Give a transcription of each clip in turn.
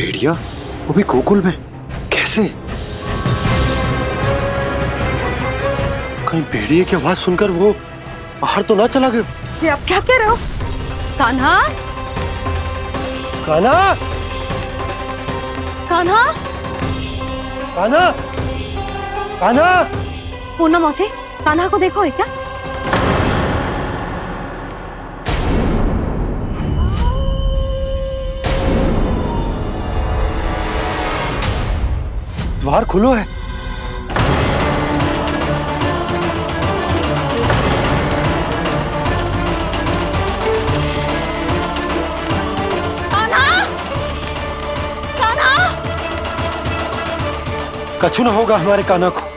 भेड़िया, वो भी गोकुल में, कैसे? कहीं भेड़िए की आवाज सुनकर वो बाहर तो ना चला गया? जी आप क्या कह रहे हो? कान्हा, कान्हा, कान्हा, कान्हा, कान्हा। पूनम मौसी, कान्हा को देखो है क्या? द्वार खुलो है। कान्हा, कान्हा, कछु ना होगा हमारे कान्हा को।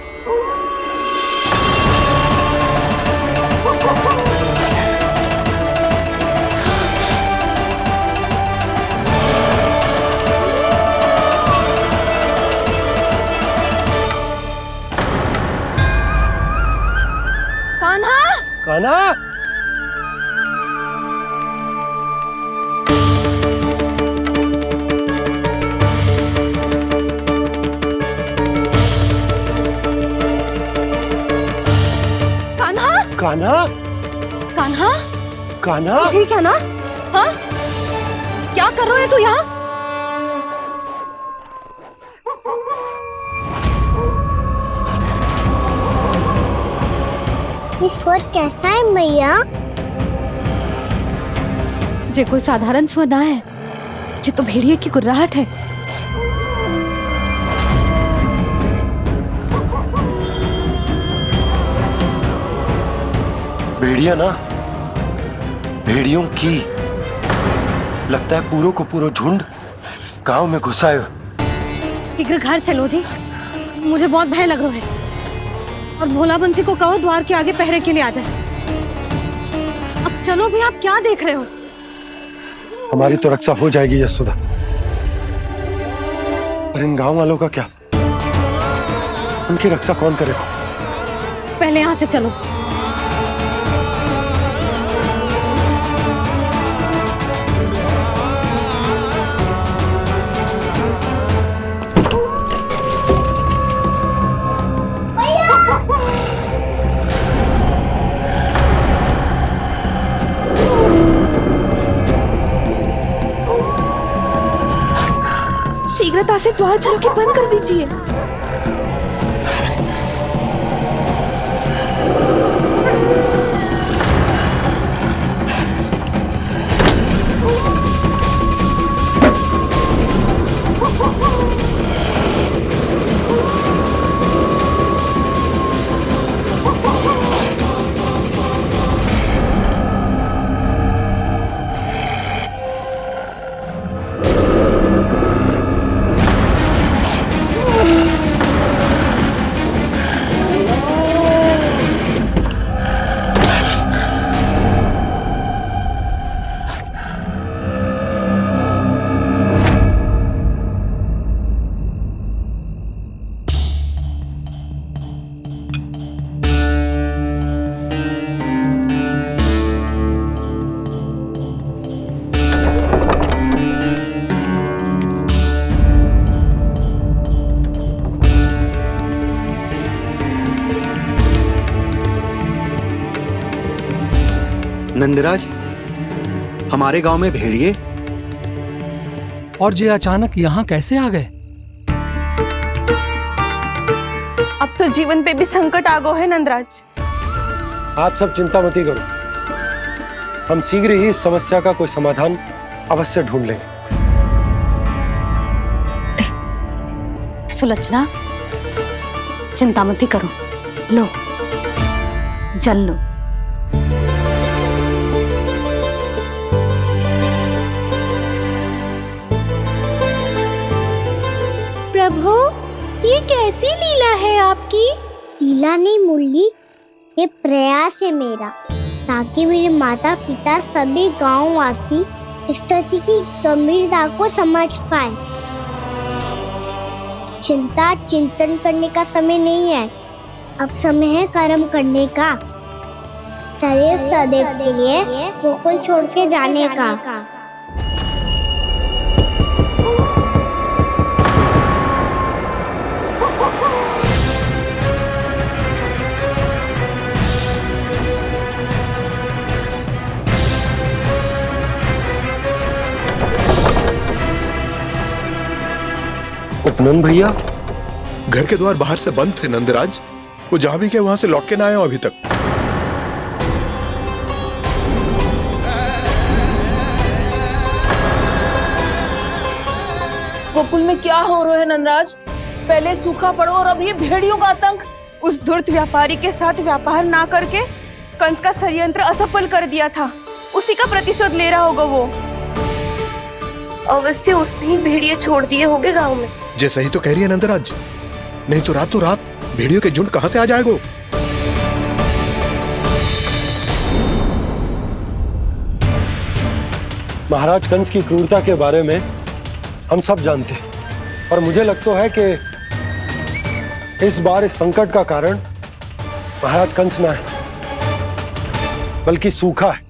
कान्हा, कान्हा, कान्हा, कान्हा, कान्हा, कान्हा। ठीक है ना? हाँ, क्या कर रहे हो तू यहाँ? ये स्वर कैसा है मैया? जे कोई साधारण स्वर ना है, जे तो भेड़िए की गुर्राहट है। भेड़िया ना, भेड़ियों की, लगता है पूरो को पूरो झुंड गांव में घुसा है। शीघ्र घर चलो जी, मुझे बहुत भय लग रहा है। और भोला बंसी को कहो द्वार के आगे पहरे के लिए आ जाए। अब चलो भी, आप क्या देख रहे हो? हमारी तो रक्षा हो जाएगी यशोदा, पर इन गांव वालों का क्या? उनकी रक्षा कौन करेगा? पहले यहाँ से चलो। शीघ्रता से द्वार चारों के बंद कर दीजिए। नंदराज, हमारे गांव में भेड़िए और ये अचानक यहाँ कैसे आ गए? अब तो जीवन पे भी संकट आ गो है नंदराज। आप सब चिंता मत करो, हम शीघ्र ही इस समस्या का कोई समाधान अवश्य ढूंढ लेंगे। सुलक्षणा, चिंता मत करो, लो जल लो। प्रभु, ये कैसी लीला है आपकी? लीला नहीं मुरली, ये प्रयास है मेरा, ताकि मेरे माता पिता सभी गांववासी इस स्थिति की गंभीरता को समझ पाए। चिंता चिंतन करने का समय नहीं है, अब समय है कर्म करने का, सदैव सदैव के लिए गोकुल छोड़ के जाने का। नंद भैया, घर के द्वार बाहर से बंद थे नंदराज। वो जहां भी गए वहां से लौट के ना आए हो अभी तक। गोकुल में क्या हो रहा है नंदराज? पहले सूखा पड़ो और अब ये भेड़ियों का आतंक। उस धूर्त व्यापारी के साथ व्यापार ना करके कंस का षड्यंत्र असफल कर दिया था। उसी का प्रतिशोध ले रहा होगा वो। अवश्य उसने ही भेड़िए छोड़ दिए होंगे गांव में। जैसे ही तो कह रही है नंदराज, नहीं तो रात भेड़ियों के झुंड कहां से आ जाएगा? महाराज कंस की क्रूरता के बारे में हम सब जानते हैं, और मुझे लगता है कि इस बार इस संकट का कारण महाराज कंस ना है, बल्कि सूखा है।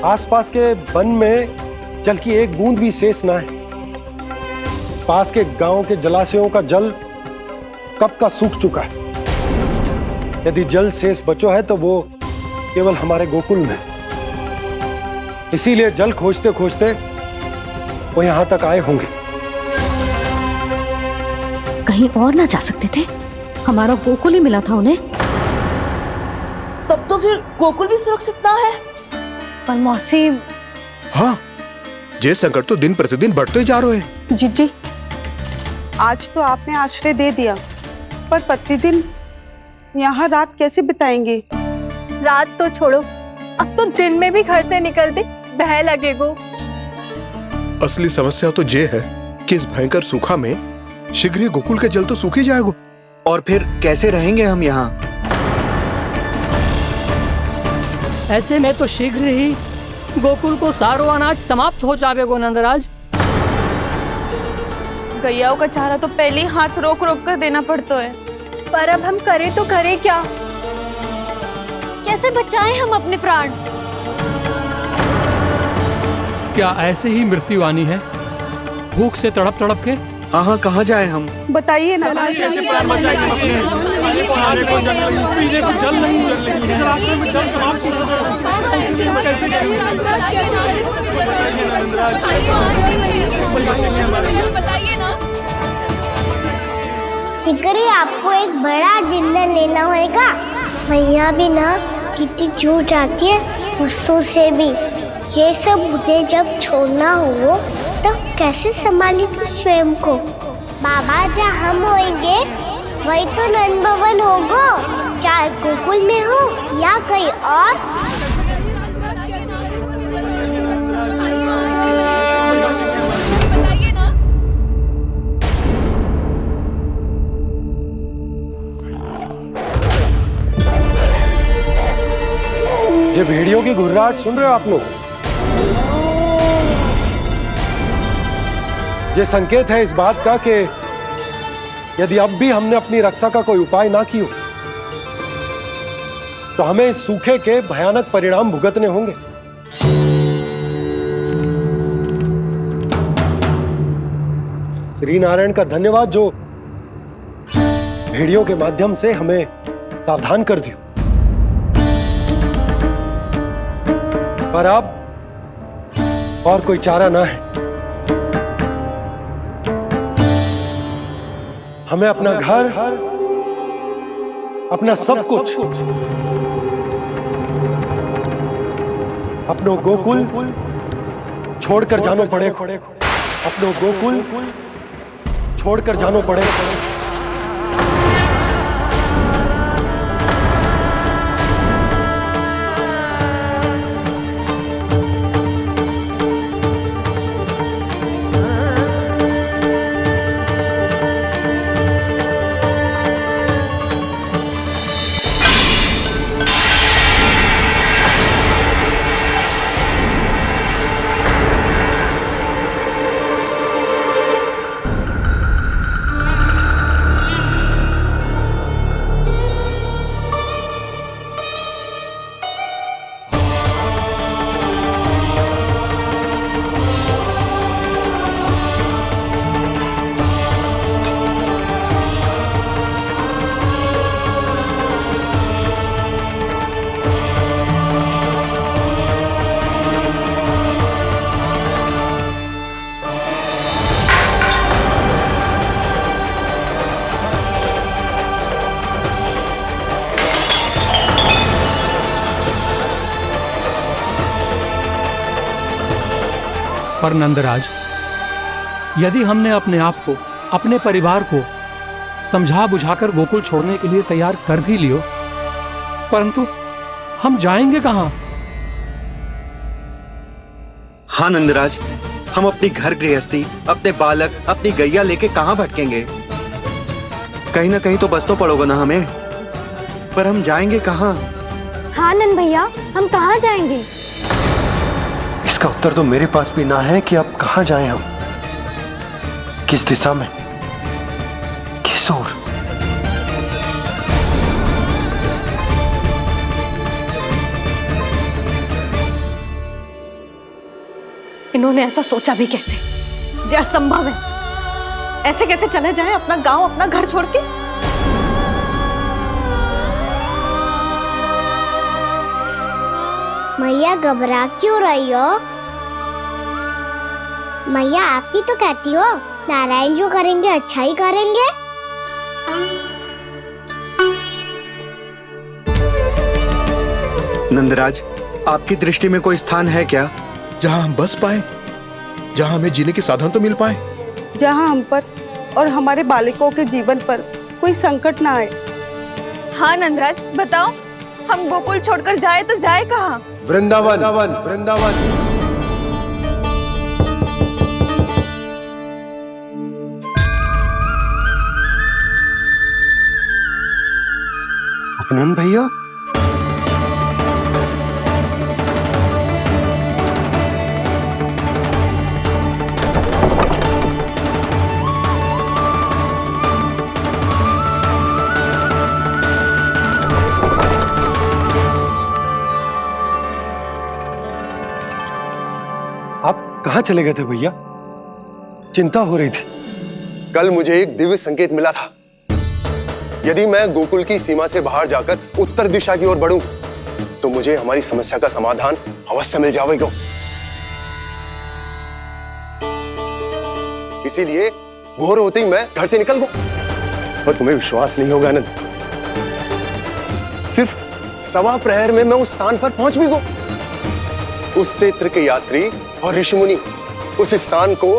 आसपास के वन में जल की एक बूंद भी शेष ना है। पास के गांव के जलाशयों का जल कब का सूख चुका है। यदि जल शेष बचो है तो वो केवल हमारे गोकुल में। इसीलिए जल खोजते खोजते वो यहां तक आए होंगे। कहीं और ना जा सकते थे? हमारा गोकुल ही मिला था उन्हें। तब तो फिर गोकुल भी सुरक्षित ना है। पर मौसी, हाँ, ये संकट तो दिन प्रतिदिन बढ़ते जा रहे हैं। जीजी, आज तो आपने आश्रय दे दिया, पर प्रतिदिन यहाँ रात कैसे बिताएंगे? रात तो छोड़ो, अब तो दिन में भी घर से निकलते भय लगेगो। असली समस्या तो ये है कि इस भयंकर सूखा में शीघ्र ही गोकुल के जल तो सूख ही जाएगा। और फिर कैसे रहेंगे हम यहाँ? ऐसे में तो शीघ्र ही गोकुल को सारो अनाज समाप्त हो जाएगो नंदराज। गैयाओं का चारा तो पहले ही हाथ रोक रोक कर देना पड़ता है। पर अब हम करें तो करें क्या? कैसे बचाएं हम अपने प्राण? क्या ऐसे ही मृत्यु आनी है, भूख से तड़प तड़प के? हाँ, कहाँ जाए हम? बताइए ना। कैसे प्राण बचाएंगे अपने? खाने को जल नहीं, पीने को जल नहीं, रास्ते में जल समाप्त हो शीघ्र ही आपको एक बड़ा डिनर लेना होगा। मैया भी ना कितनी जूझ आती है गुस्सों से भी। ये सब मुझे जब छोड़ना हो तो कैसे संभाली तू स्वयं को? बाबा जहाँ हम होंगे वही तो नंद भवन होगा, चाहे गोकुल में हो या कहीं और। ये भेड़ियों की घुर्राहट सुन रहे हो आप लोग? ये संकेत है इस बात का कि यदि अब भी हमने अपनी रक्षा का कोई उपाय ना किया तो हमें इस सूखे के भयानक परिणाम भुगतने होंगे। श्री नारायण का धन्यवाद जो भेड़ियों के माध्यम से हमें सावधान कर दिया। पर अब और कोई चारा ना है। हमें अपना घर, अपना सब कुछ, अपनो गोकुल छोड़कर जानो पड़ेगा। अपनो गोकुल छोड़कर जानो पड़ेगा। पर नंदराज, यदि हमने अपने आप को, अपने परिवार को समझा बुझाकर गोकुल छोड़ने के लिए तैयार कर भी लियो, परंतु हम जाएंगे कहां? हाँ नंदराज, हम अपनी घर गृहस्थी, अपने बालक, अपनी गैया लेके कहाँ भटकेंगे? कहीं ना कहीं तो बस तो पड़ोगे ना हमें, पर हम जाएंगे कहाँ? हाँ नंद भैया, हम कहाँ जाएंगे? इसका उत्तर तो मेरे पास भी ना है कि अब कहाँ जाएं हम, किस दिशा में, किस ओर। इन्होंने ऐसा सोचा भी कैसे, जो असंभव है। ऐसे कैसे चले जाएं अपना गांव, अपना घर छोड़ के? मैया घबरा क्यों रही हो? मैया आप ही तो कहती हो नारायण जो करेंगे अच्छा ही करेंगे। नंदराज, आपकी दृष्टि में कोई स्थान है क्या जहां हम बस पाए, जहां हमें जीने के साधन तो मिल पाए, जहाँ हम पर और हमारे बालकों के जीवन पर कोई संकट ना आए। हाँ नंदराज, बताओ, हम गोकुल छोड़कर जाए तो जाए कहाँ? वृंदावन, वृंदावन। उपनंद भैया, आप कहाँ चले गए थे भैया? चिंता हो रही थी। कल मुझे एक दिव्य संकेत मिला था। यदि मैं गोकुल की सीमा से बाहर जाकर उत्तर दिशा की ओर बढ़ूं, तो मुझे हमारी समस्या का समाधान अवश्य मिल जाएगा। इसीलिए भोर होते ही मैं घर से निकल गया। पर तुम्हें विश्वास नहीं होगा आनंद, सिर्फ सवा प्रहर में मैं उस स्थान पर पहुंच भी गया। उस क्षेत्र के यात्री और ऋषिमुनि उस स्थान को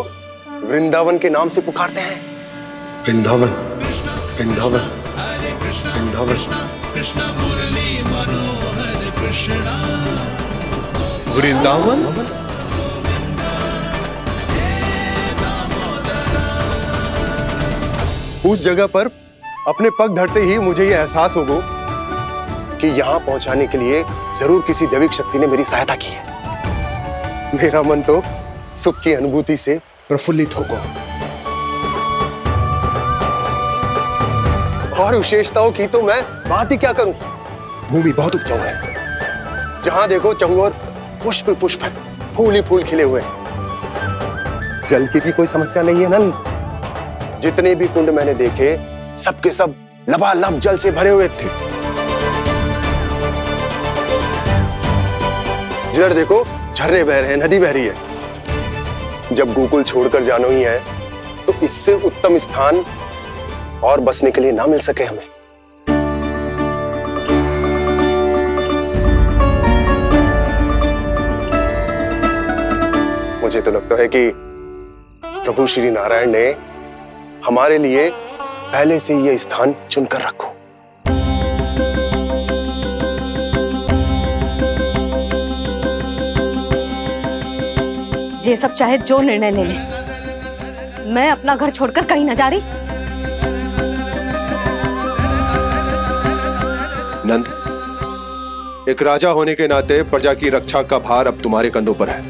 वृंदावन के नाम से पुकारते हैं। वृंदावन, वृंदावन, वृंदावन। वृंदावन? उस जगह पर अपने पग धरते ही मुझे यह एहसास होगा कि यहां पहुंचाने के लिए जरूर किसी दैविक शक्ति ने मेरी सहायता की है। मेरा मन तो सुख की अनुभूति से प्रफुल्लित होगा। और विशेषताओं की तो मैं बात ही क्या करूं। भूमि बहुत उपजाऊ है, जहां देखो चहुओर पुष्प पुष्प है, फूल ही फूल खिले हुए हैं। जल की भी कोई समस्या नहीं है नंद। जितने भी कुंड मैंने देखे, सबके सब लबालब जल से भरे हुए थे। जिधर देखो झरने बह रहे हैं, नदी बह रही है। जब गोकुल छोड़कर जाना ही है, तो इससे उत्तम स्थान और बसने के लिए ना मिल सके हमें। मुझे तो लगता है कि प्रभु श्री नारायण ने हमारे लिए पहले से यह स्थान चुनकर रखो। ये सब चाहे जो निर्णय ले ले, मैं अपना घर छोड़कर कहीं न जा रही। नंद, एक राजा होने के नाते प्रजा की रक्षा का भार अब तुम्हारे कंधों पर है।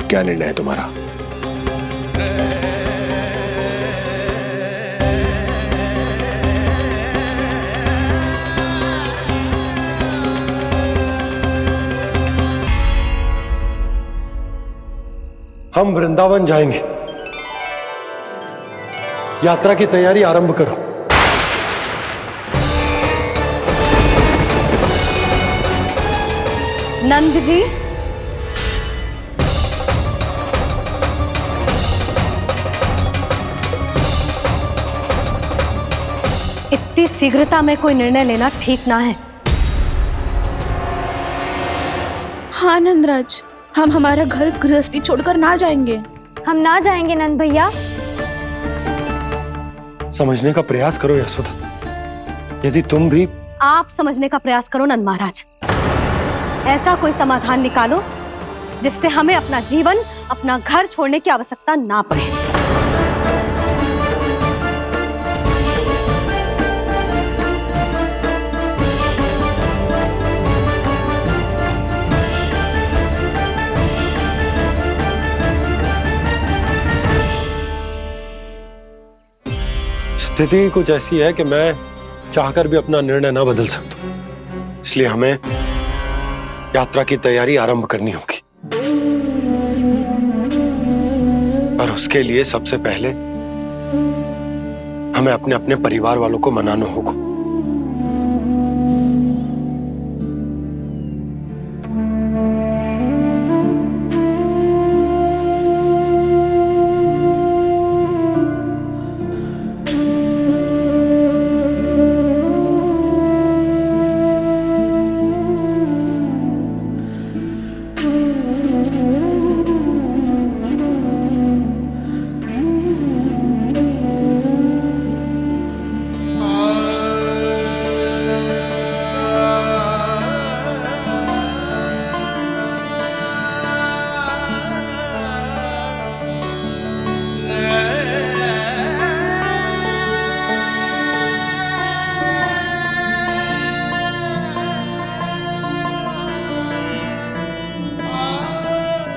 क्या निर्णय है तुम्हारा? हम वृंदावन जाएंगे। यात्रा की तैयारी आरंभ करो। नंद जी, इतनी शीघ्रता में कोई निर्णय लेना ठीक ना है। हाँ नंदराज, हम हमारा घर गृहस्थी छोड़कर ना जाएंगे। हम ना जाएंगे नंद भैया। समझने का प्रयास करो यशोदा। यदि तुम भी आप समझने का प्रयास करो नंद महाराज। ऐसा कोई समाधान निकालो जिससे हमें अपना जीवन, अपना घर छोड़ने की आवश्यकता ना पड़े। स्थिति कुछ ऐसी है कि मैं चाहकर भी अपना निर्णय ना बदल सकता, इसलिए हमें यात्रा की तैयारी आरंभ करनी होगी। और उसके लिए सबसे पहले हमें अपने अपने परिवार वालों को मनाना होगा।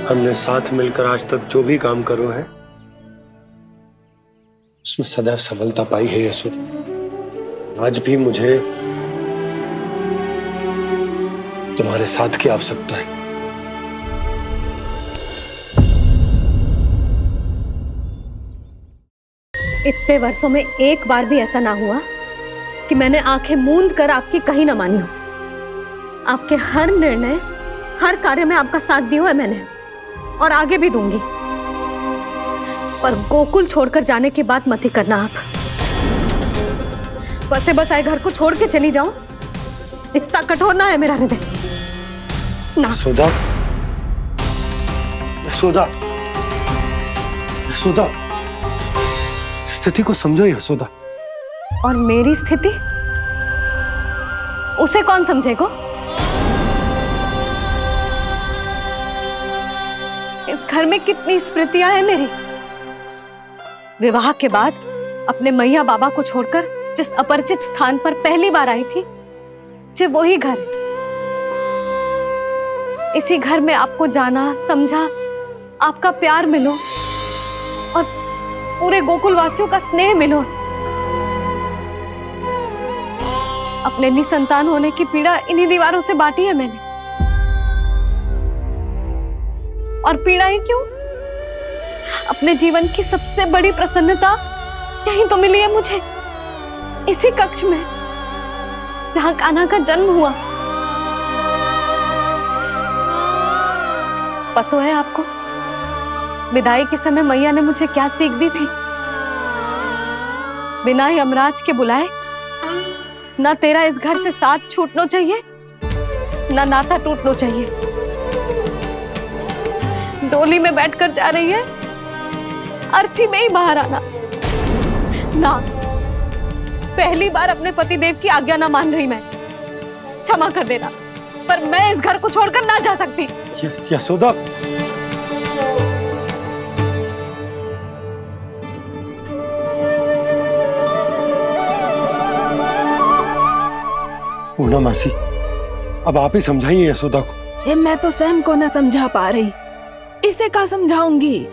हमने साथ मिलकर आज तक जो भी काम करो है उसमें सदैव सफलता पाई है यशोदा। आज भी मुझे तुम्हारे साथ की आवश्यकता है। इतने वर्षों में एक बार भी ऐसा ना हुआ कि मैंने आंखें मूंद कर आपकी कहीं ना मानी हो। आपके हर निर्णय, हर कार्य में आपका साथ दिया है मैंने, और आगे भी दूंगी। पर गोकुल छोड़कर जाने की बात मत ही करना आप। बसे बसाए घर को छोड़ के चली जाऊं, इतना कठोर ना है मेरा हृदय ना। यशोदा, यशोदा, यशोदा, स्थिति को समझो यशोदा। और मेरी स्थिति उसे कौन समझेगा? इस घर में कितनी स्मृतियां हैं मेरी। विवाह के बाद अपने मैया बाबा को छोड़कर जिस अपरिचित स्थान पर पहली बार आई थी, जो वही घर है। इसी घर में आपको जाना, समझा, आपका प्यार मिलो और पूरे गोकुल वासियों का स्नेह मिलो। अपने निसंतान होने की पीड़ा इन्हीं दीवारों से बांटी है मैंने। और पीड़ा ही क्यों? अपने जीवन की सबसे बड़ी प्रसन्नता यहीं तो मिली है मुझे, इसी कक्ष में जहां कान्हा का जन्म हुआ। पता है आपको विदाई के समय मैया ने मुझे क्या सीख दी थी? बिना यमराज के बुलाए ना तेरा इस घर से साथ छूटना चाहिए, ना नाता टूटना चाहिए। डोली में बैठकर जा रही है, अर्थी में ही बाहर आना ना। पहली बार अपने पति देव की आज्ञा ना मान रही मैं, क्षमा कर देना, पर मैं इस घर को छोड़कर ना जा सकती। यशोदा, पूर्णा मासी, अब आप ही समझाइए यशोदा को। ये मैं तो स्वयं को न समझा पा रही, इसे क्या समझाऊंगी?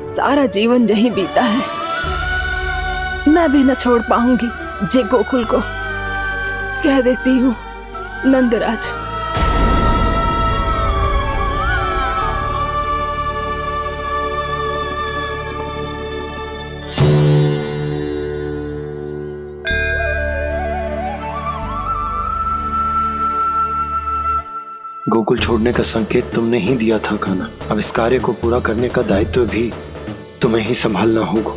सारा जीवन यहीं बीता है, मैं भी न छोड़ पाऊंगी। जे गोकुल को कह देती हूँ नंदराज। गोकुल छोड़ने का संकेत तुमने ही दिया था कान्हा। अब इस कार्य को पूरा करने का दायित्व भी तुम्हें ही संभालना होगा।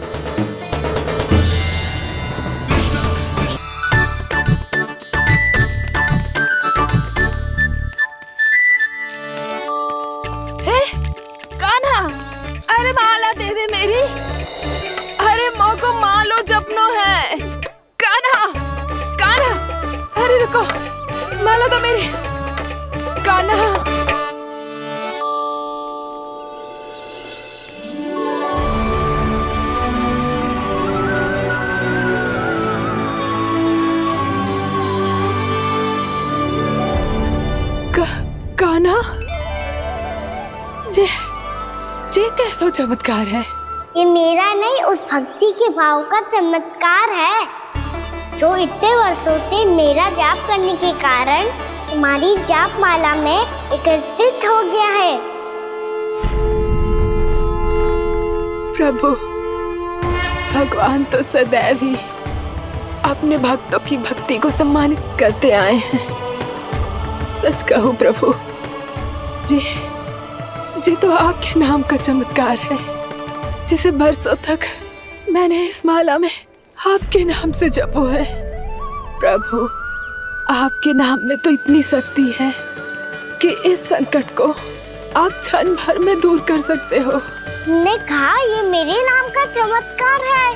रुको, माला दो मेरी। कान्हा, कान्हा, ये कैसा चमत्कार है? ये मेरा नहीं, उस भक्ति के भाव का चमत्कार है जो इतने वर्षों से मेरा जाप करने के कारण तुम्हारी जाप माला में एकत्रित हो गया है। प्रभु, भगवान तो सदैव ही अपने भक्तों की भक्ति को सम्मानित करते आए हैं। सच कहूं प्रभु, जी तो आपके नाम का चमत्कार है, जिसे बरसों तक मैंने इस माला में आपके नाम से जपो है। प्रभु, आपके नाम में तो इतनी शक्ति है कि इस संकट को आप क्षण भर में दूर कर सकते हो। तुमने कहा ये मेरे नाम का चमत्कार है,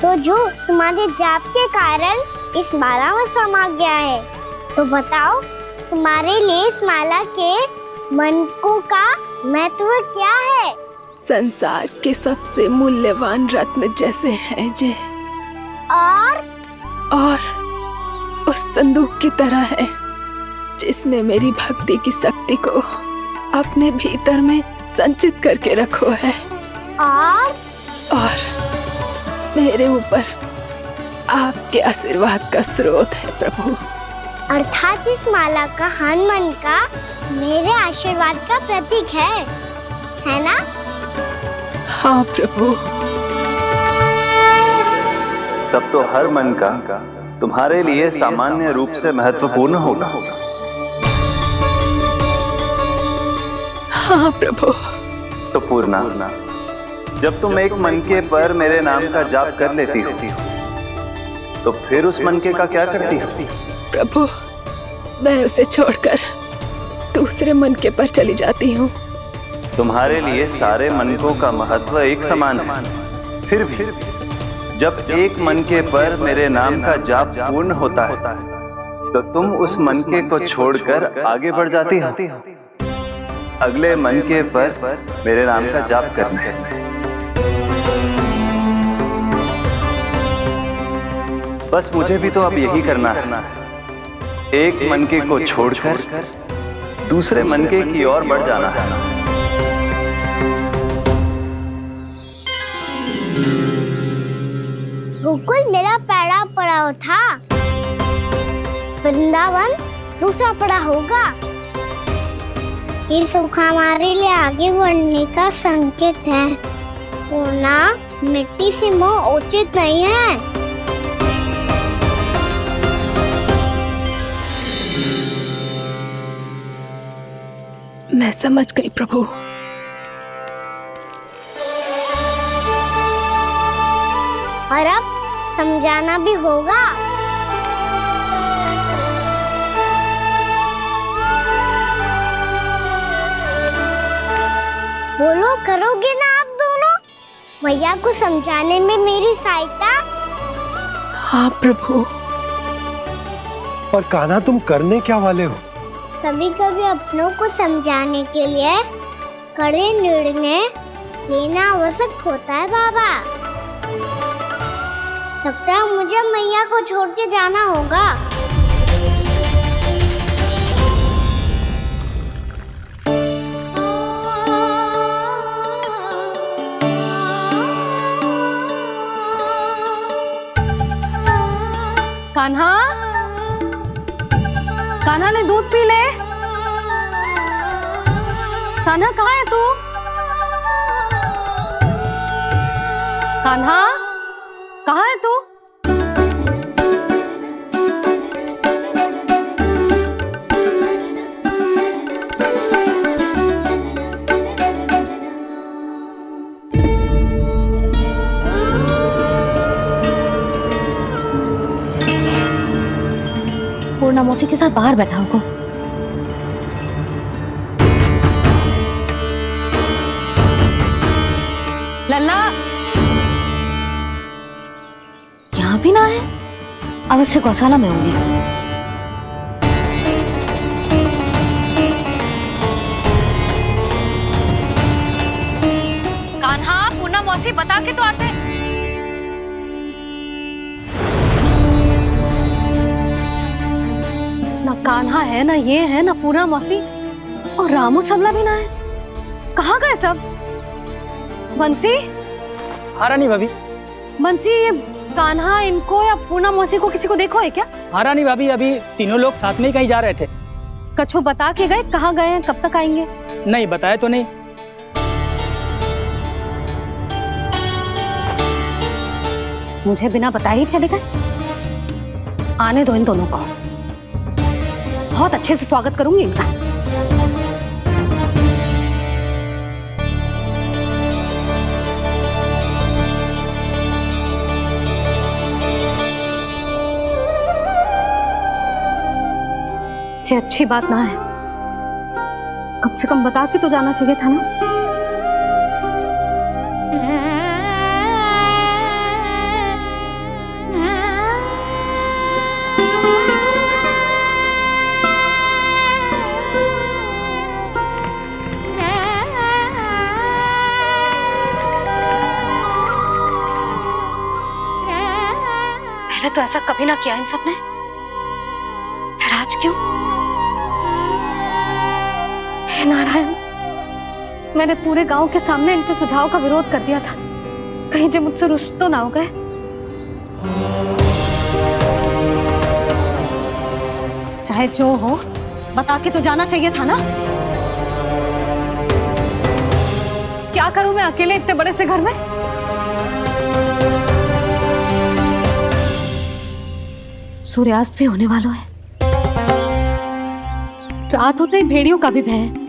तो जो तुम्हारे जाप के कारण इस माला में समा गया है, तो बताओ तुम्हारे लिए इस माला के मनकों का महत्व क्या है? संसार के सबसे मूल्यवान रत्न जैसे हैं जे, और उस संदूक की तरह है जिसने मेरी भक्ति की शक्ति को अपने भीतर में संचित करके रखो है, और मेरे ऊपर आपके आशीर्वाद का स्रोत है प्रभु। अर्थात इस माला का हनुमान का मेरे आशीर्वाद का प्रतीक है ना? हाँ प्रभु। तब तो हर मन का तुम्हारे लिए सामान्य रूप से महत्वपूर्ण होगा। हाँ प्रभु। तो पूर्णा, जब तुम एक मनके पर मेरे नाम का जाप कर लेती हो, तो फिर उस मनके का क्या करती हो? प्रभु, मैं उसे छोड़कर दूसरे मनके पर चली जाती हूँ। तुम्हारे लिए सारे मनकों का महत्व एक समान है। फिर भी जब एक मनके पर मेरे नाम का जाप पूर्ण होता है, तो तुम उस मनके को छोड़कर आगे बढ़ जाती हो अगले मनके पर मेरे नाम का जाप करने। बस मुझे भी तो अब यही करना है, एक मनके को छोड़कर दूसरे मनके की ओर बढ़ जाना है। गोकुल मेरा पहला पड़ाव था, वृंदावन दूसरा पड़ा होगा। ये सुख हमारे लिए आगे बढ़ने का संकेत है। पूर्णा, मिट्टी से मोह उचित नहीं है। मैं समझ गई प्रभु। और अब समझाना भी होगा। बोलो, करोगे ना आप दोनों? भैया को समझाने में मेरी सहायता। हाँ प्रभु। और कान्हा, तुम करने क्या वाले हो? कभी कभी अपनों को समझाने के लिए कड़े निर्णय लेना आवश्यक होता है बाबा। लगता है मुझे मैया को छोड़ के जाना होगा। कान्हा, कान्हा ने दूध पी ले। कान्हा, कहाँ है तू? कान्हा, कहाँ है तू? पूर्णा मौसी के साथ बाहर बैठा होगा। लल्ला, यहाँ भी ना है। अवश्य गौशाला में होंगी। मौसी बता के तो आते। ना कान्हा है, ना ये है, ना पूना मौसी, और रामू सबला भी ना है। कहाँ गए सब? बंसी? हाँ रानी भाभी। बंसी, ये कान्हा इनको या पूना मौसी को किसी को देखो है क्या? हाँ रानी भाभी, अभी तीनों लोग साथ में ही कहीं जा रहे थे। कछु बता के गए कहाँ गए हैं, कब तक आएंगे? नहीं बताया तो नहीं। मुझे बिना बताए ही चले गए? आने दो इन दोनों को, बहुत अच्छे से स्वागत करूंगी इनका। ये अच्छी बात ना है, कम से कम बता के तो जाना चाहिए था ना। पहले तो ऐसा कभी ना किया इन सब ने, फिर आज क्यों? हे नारायण, मैंने पूरे गांव के सामने इनके सुझाव का विरोध कर दिया था, कहीं जो मुझसे रुष्ट तो ना हो गए। चाहे जो हो, बता के तो जाना चाहिए था ना। क्या करूं मैं अकेले इतने बड़े से घर में? सूर्यास्त भी होने वाला है, रात होते ही भेड़ियों का भी भय है।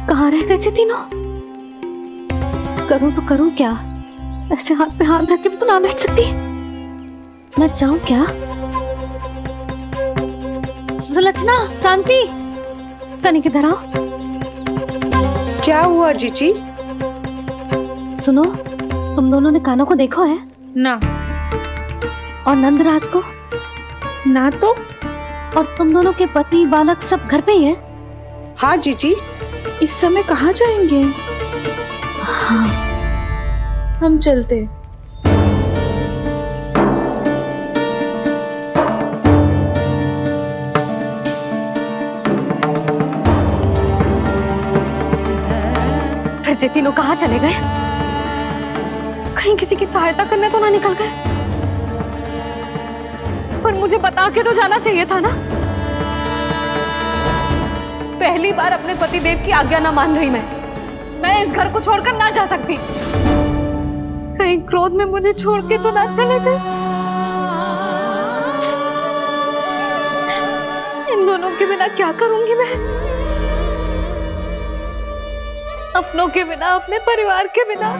कहाँ रह गए थे तीनों? करूं तो करूं क्या? ऐसे हाथ पे हाथ धर के भी तो ना बैठ सकती। मैं जाऊं क्या? सुलक्षणा, शांति, कनी किधर आओ। क्या हुआ जीजी? सुनो, तुम दोनों ने कान्हा को देखा है? ना। और नंदराज को? ना तो। और तुम दोनों के पति बालक सब घर पे ही है? हाँ जीजी। इस समय कहाँ जाएंगे? हाँ। हम चलते। फिर जे तीनों कहाँ चले गए? कहीं किसी की सहायता करने तो ना निकल गए? पर मुझे बता के तो जाना चाहिए था ना। पहली बार अपने पतिदेव की आज्ञा ना मान रही मैं इस घर को छोड़कर ना जा सकती। कहीं क्रोध में मुझे छोड़ के तो ना चले गए। इन दोनों के बिना क्या करूंगी मैं? अपनों के बिना, अपने परिवार के बिना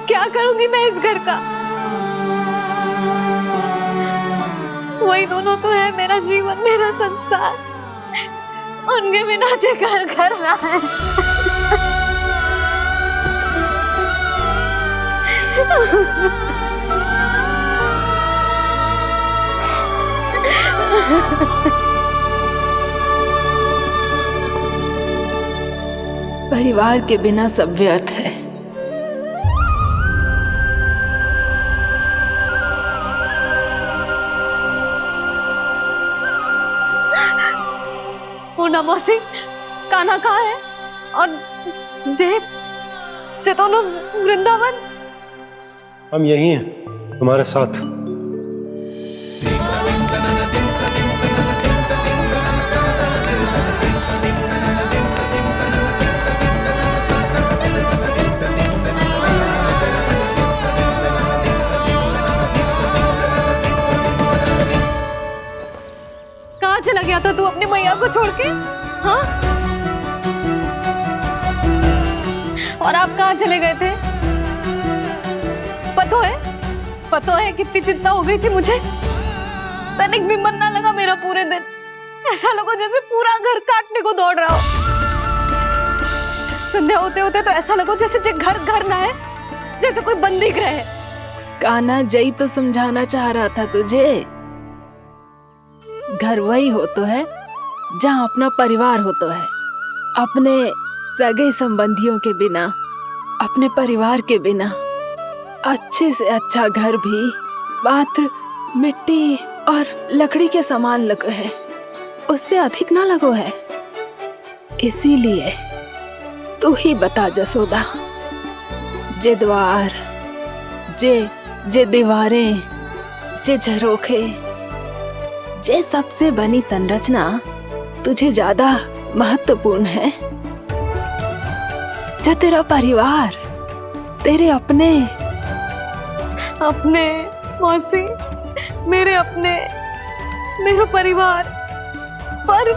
क्या करूंगी मैं इस घर का? वही दोनों तो है मेरा जीवन, मेरा संसार। उनके बिना जे घर घर रहा है। परिवार के बिना सब व्यर्थ है। पूना मौसी, कान्हा कहाँ है? और जे दोनों वृंदावन? हम यही हैं, तुम्हारे साथ। कहाँ चला गया था तू अपनी मैया को छोड़ के? हाँ? और आप कहाँ चले गए थे? पता है कितनी चिंता हो गई थी मुझे। तनिक भी मन ना लगा मेरा पूरे दिन। ऐसा लगा जैसे पूरा घर काटने को दौड़ रहा हो। संध्या होते होते तो ऐसा लगा जैसे घर घर ना है, जैसे कोई बंदी गृह है। कान्हा जई तो समझाना चाह रहा था तुझे। घर वही हो तो है जहाँ अपना परिवार हो तो है। अपने सगे संबंधियों के बिना अपने परिवार के बिना अच्छे से अच्छा घर भी मात्र मिट्टी और लकड़ी के समान लगो है, उससे अधिक ना लगो है। इसीलिए तू ही बता जसोदा, जे द्वार, जे दीवारें, जे झरोखे, जे सबसे बनी संरचना तुझे ज्यादा महत्वपूर्ण है? जो तेरा परिवार, तेरे अपने मौसी, मेरा परिवार, पर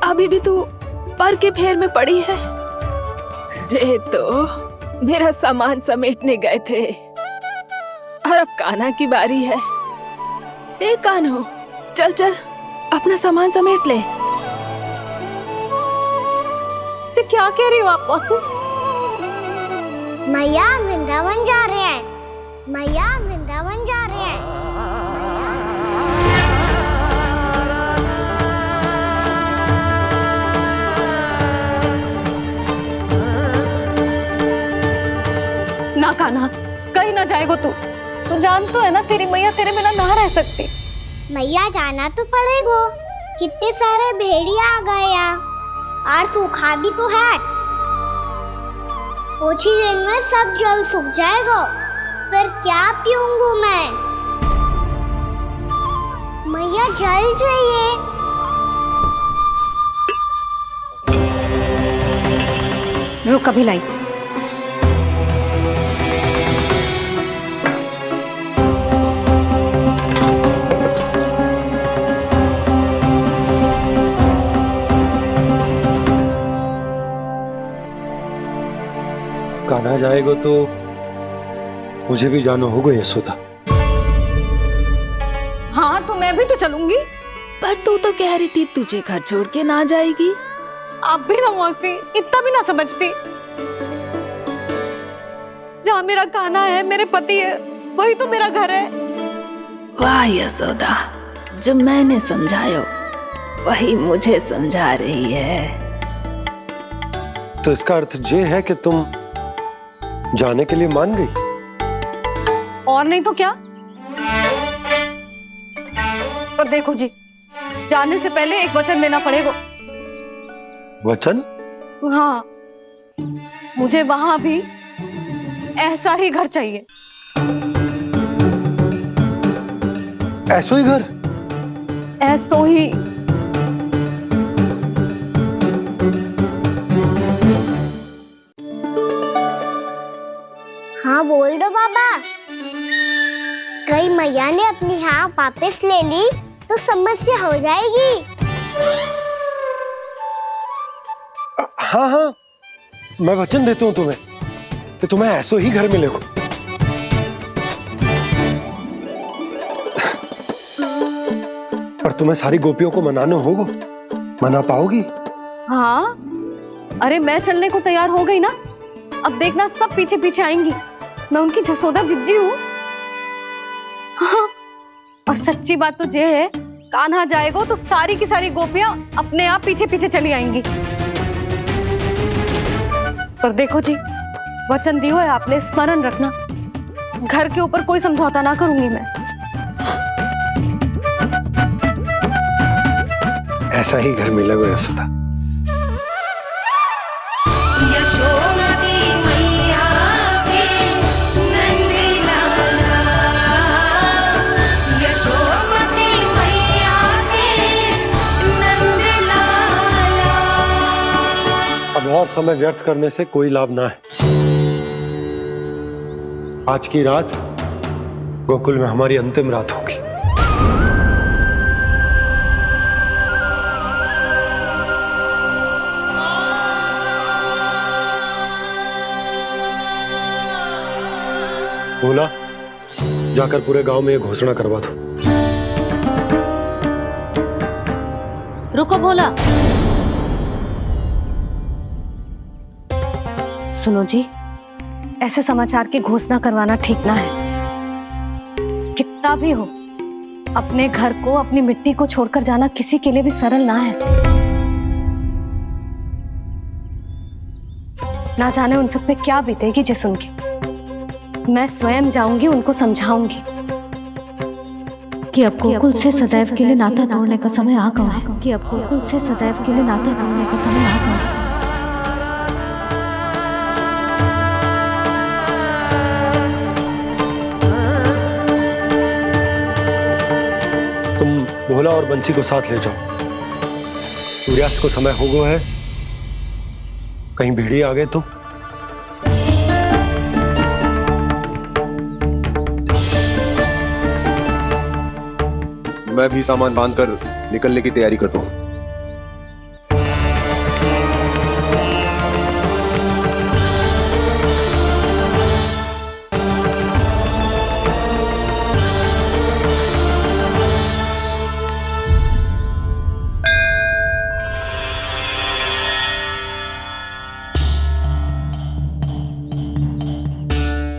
अभी भी तू पर के फेर में पड़ी है। जे तो मेरा सामान समेटने गए थे और अब कान्हा की बारी है। ए कान्हो, चल चल अपना सामान समेट ले। जी क्या कह रही हो आप मौसी? मैया वृंदावन जा रहे हैं, मैया वृंदावन जा रहे हैं। ना कान्हा, कहीं ना जाएगो तू जान तो है ना तेरी मैया तेरे बिना ना रह सकती। मैया जाना तो पड़ेगा, कितने सारे भेड़िया आ गए यहाँ और सूखा भी तो है। कुछ ही दिन में सब जल सूख जाएगा, फिर क्या पीऊंगी मैं? मैया जल चाहिए। रुक अभी लाई। कान्हा जाएगा तो मुझे भी जाना होगा यशोदा। हाँ तो मैं भी तो चलूंगी। पर तू तो कह रही थी तुझे घर छोड़ के ना जाएगी। आप भी ना मौसी, इतना भी ना समझती। जहाँ मेरा कान्हा है, मेरे पति है, वही तो मेरा घर है। वाह यशोदा, जो मैंने समझायो वही मुझे समझा रही है। तो इसका अर्थ ये है कि तुम जाने के लिए मान गई? और नहीं तो क्या। पर देखो जी, जाने से पहले एक वचन देना पड़ेगा। वचन? हाँ, मुझे वहां भी ऐसा ही घर चाहिए। ऐसो ही घर? ऐसो ही। हाँ बोल दो बाबा। कहीं मैया ने अपनी हाँ वापस ले ली तो समस्या हो जाएगी। हाँ हाँ, मैं वचन देता हूँ तुम्हें कि तुम्हें ऐसो ही घर मिलेगा। पर तुम्हें सारी गोपियों को मनाना होगा। मना पाओगी? हाँ, अरे मैं चलने को तैयार हो गई ना। अब देखना सब पीछे पीछे आएंगी। मैं उनकी जसोदा जिज्जी हूँ। हाँ, और सच्ची बात तो ये है, कान्हा जाएगा तो सारी की सारी गोपियां अपने आप पीछे पीछे चली आएंगी। पर देखो जी, वचन दियो है आपने, स्मरण रखना। घर के ऊपर कोई समझौता ना करूंगी मैं। ऐसा ही घर मिलेगा यशोदा। अब और समय व्यर्थ करने से कोई लाभ ना है। आज की रात गोकुल में हमारी अंतिम रात होगी। बोला, जाकर पूरे गांव में ये घोषणा करवा दो। रुको भोला। सुनो जी, ऐसे समाचार की घोषणा करवाना ठीक ना है। कितना भी हो, अपने घर को, अपनी मिट्टी को छोड़कर जाना किसी के लिए भी सरल ना है। ना जाने उन सब पे क्या बीतेगी जे सुन के। मैं स्वयं जाऊंगी, उनको समझाऊंगी कि अब गोकुल से सदैव के लिए नाता तोड़ने का समय आ गया है, कि अब गोकुल से सदैव के लिए नाता तोड़ने का समय आ गया है। तुम भोला और बंसी को साथ ले जाओ। सूर्यास्त को समय हो गया है, कहीं भेड़िए आ गए तो। मैं भी सामान बांधकर निकलने की तैयारी करता हूं।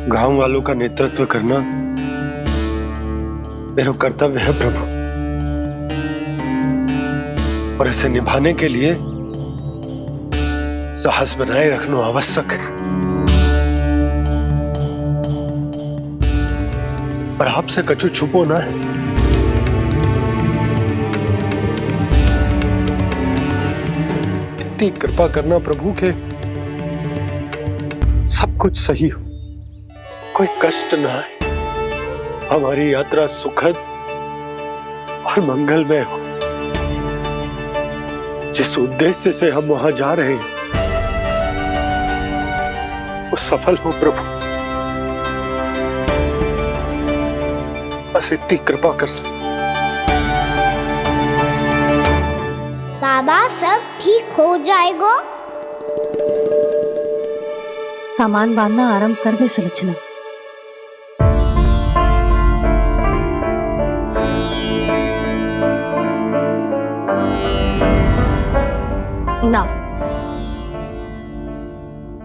गांव वालों का नेतृत्व करना मेरा कर्तव्य है प्रभु, और इसे निभाने के लिए साहस बनाए रखना आवश्यक है। पर आपसे कछु छुपो ना है। इतनी कृपा करना प्रभु के सब कुछ सही हो, कोई कष्ट ना है, हमारी यात्रा सुखद और मंगलमय हो। जिस उद्देश्य से हम वहां जा रहे हैं वो सफल हो प्रभु, बस इतनी कृपा कर। बाबा सब ठीक हो जाएगा। सामान बांधना आरंभ कर दे सुलोचना। ना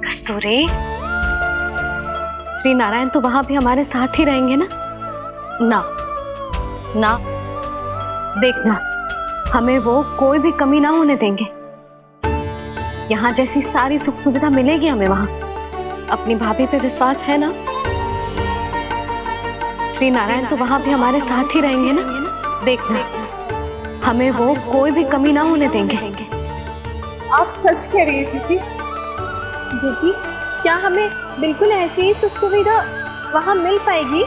कस्तूरी, श्री नारायण तो वहां भी हमारे साथ ही रहेंगे ना? ना ना, देखना हमें वो कोई भी कमी ना होने देंगे। यहाँ जैसी सारी सुख सुविधा मिलेगी हमें वहां। अपनी भाभी पे विश्वास है ना? श्री नारायण तो वहां भी हमारे साथ ही रहेंगे ना? देखना हमें वो कोई भी कमी ना होने देंगे। आप सच कह रही है दीदी? जी, क्या हमें बिल्कुल ऐसी ही सुख सुविधा वहां मिल पाएगी?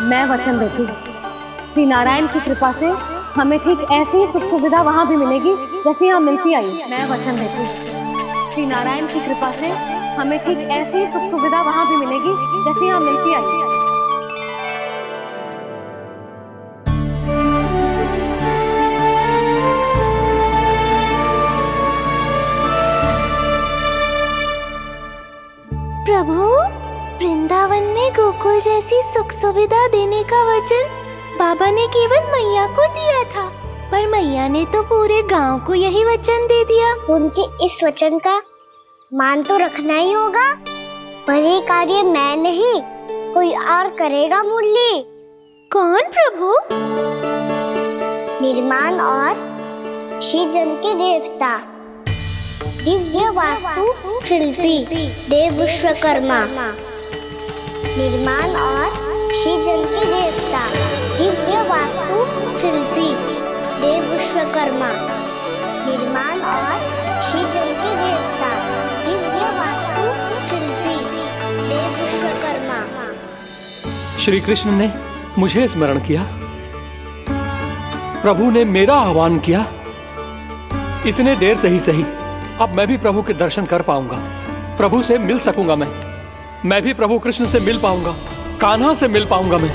मैं वचन देती हूँ, श्री नारायण की कृपा से हमें ठीक ऐसी ही सुख सुविधा वहां भी मिलेगी जैसी यहाँ मिलती आई। मैं वचन देती हूँ, श्री नारायण की कृपा से हमें ठीक ऐसी ही सुख सुविधा वहां भी मिलेगी जैसी यहाँ मिलती आई। प्रभु, वृंदावन में गोकुल जैसी सुख सुविधा देने का वचन बाबा ने केवल मैया को दिया था, पर मैया ने तो पूरे गांव को यही वचन दे दिया। उनके इस वचन का मान तो रखना ही होगा, पर ये कार्य मैं नहीं कोई और करेगा मुरली। कौन प्रभु? निर्माण और श्रीजन के देवता, दिव्य वास्तु शिल्पी देव विश्वकर्मा। निर्माण और श्रीजन के देवता, दिव्य वास्तु शिल्पी देव विश्वकर्मा। निर्माण और श्रीजन के देवता, दिव्य वास्तु शिल्पी देव विश्वकर्मा। श्री कृष्ण ने मुझे स्मरण किया, प्रभु ने मेरा आह्वान किया। इतने देर से ही सही, अब मैं भी प्रभु के दर्शन कर पाऊंगा, प्रभु से मिल सकूंगा। मैं भी प्रभु कृष्ण से मिल पाऊंगा, कान्हा से मिल पाऊंगा मैं।